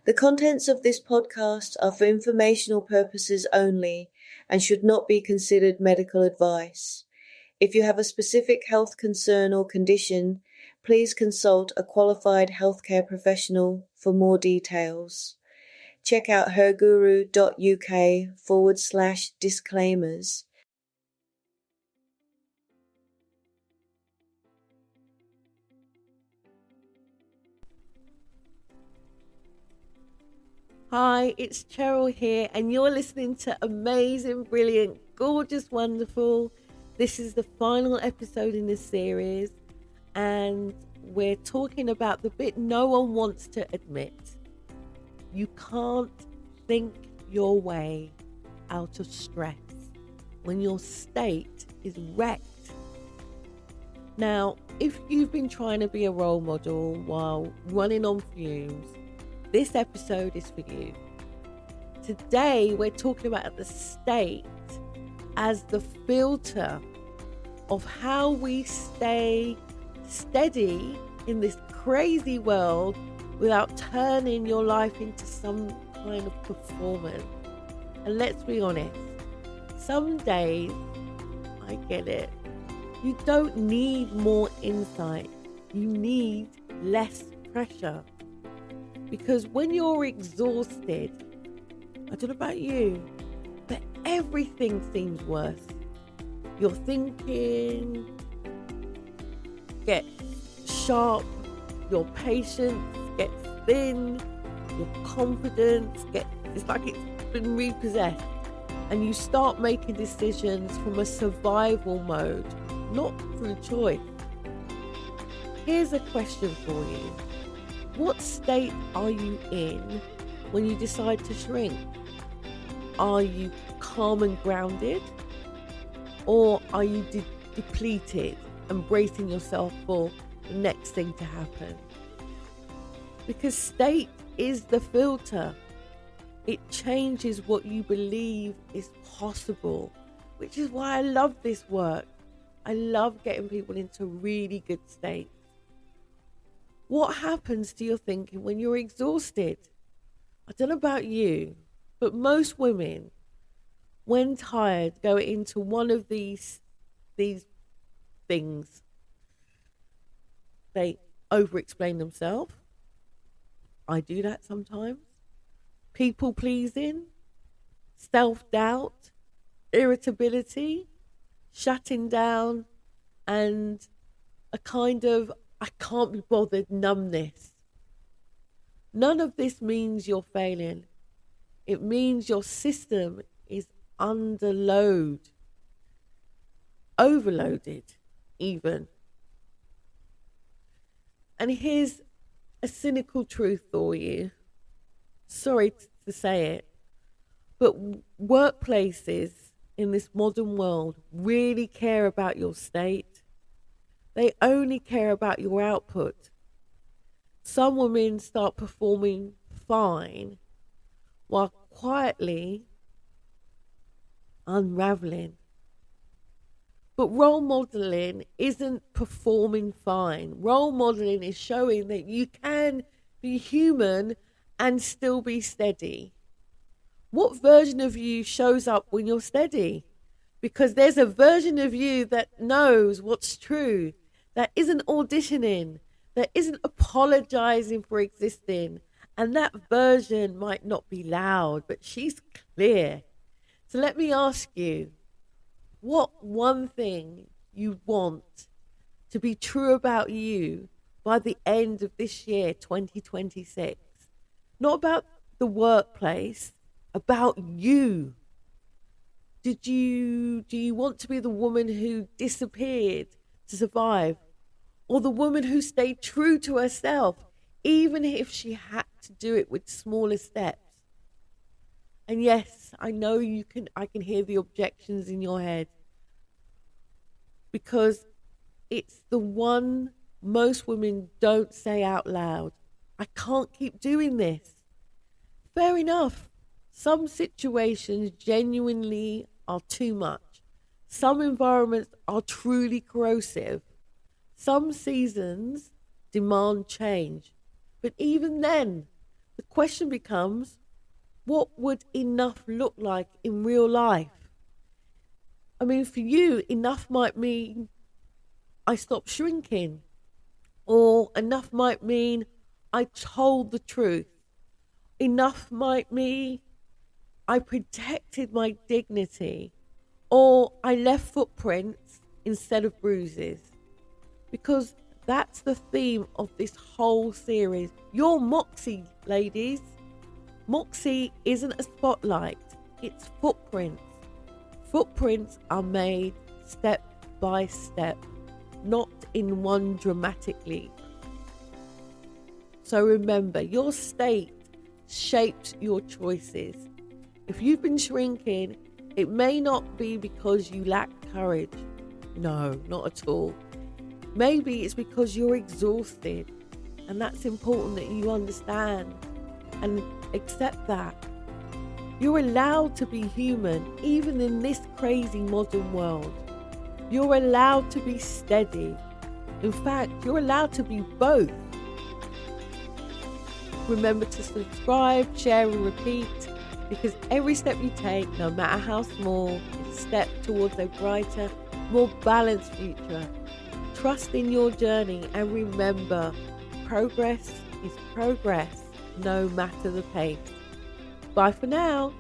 The contents of this podcast are for informational purposes only and should not be considered medical advice. If you have a specific health concern or condition, please consult a qualified healthcare professional for more details. Check out herguru.uk/disclaimers. Hi, it's Cheryl here, and you're listening to Amazing, Brilliant, Gorgeous, Wonderful. This is the final episode in this series, and we're talking about the bit no one wants to admit. You can't think your way out of stress when your state is wrecked. Now, if you've been trying to be a role model while running on fumes, this episode is for you. Today, we're talking about the state as the filter of how we stay steady in this crazy world without turning your life into some kind of performance. And let's be honest, some days, I get it, you don't need more insight. You need less pressure. Because when you're exhausted, I don't know about you, but everything seems worse. Your thinking gets sharp, your patience gets thin, your confidence it's like it's been repossessed. And you start making decisions from a survival mode, not through choice. Here's a question for you. What state are you in when you decide to shrink? Are you calm and grounded? Or are you depleted and bracing yourself for the next thing to happen? Because state is the filter. It changes what you believe is possible, which is why I love this work. I love getting people into really good states. What happens to your thinking when you're exhausted? I don't know about you, but most women, when tired, go into one of these things. They over-explain themselves. I do that sometimes. People pleasing, self-doubt, irritability, shutting down, and a kind of I can't be bothered numbness. None of this means you're failing. It means your system is under load, overloaded even. And here's a cynical truth for you. Sorry to say it, but workplaces in this modern world really care about your state. They only care about your output. Some women start performing fine while quietly unraveling. But role modeling isn't performing fine. Role modeling is showing that you can be human and still be steady. What version of you shows up when you're steady? Because there's a version of you that knows what's true, that isn't auditioning, that isn't apologizing for existing. And that version might not be loud, but she's clear. So let me ask you, what one thing you want to be true about you by the end of this year, 2026? Not about the workplace, about you. Do you want to be the woman who disappeared to survive? Or the woman who stayed true to herself, even if she had to do it with smaller steps? And yes, I know I can hear the objections in your head, because it's the one most women don't say out loud. I can't keep doing this. Fair enough. Some situations genuinely are too much. Some environments are truly corrosive. Some seasons demand change. But even then, the The question becomes, what would enough look like in real life? I mean, for you, enough might mean I stopped shrinking, or enough might mean I told the truth. Enough might mean I protected my dignity, or I left footprints instead of bruises. Because that's the theme of this whole series. Your Moxie, ladies. Moxie isn't a spotlight, it's footprints. Footprints are made step by step, not in one dramatic leap. So remember, your state shaped your choices. If you've been shrinking, it may not be because you lack courage. No, not at all. Maybe it's because you're exhausted, and that's important that you understand and accept that. You're allowed to be human, even in this crazy modern world. You're allowed to be steady. In fact, you're allowed to be both. Remember to subscribe, share and repeat, because every step you take, no matter how small, is a step towards a brighter, more balanced future. Trust in your journey and remember, progress is progress, no matter the pace. Bye for now.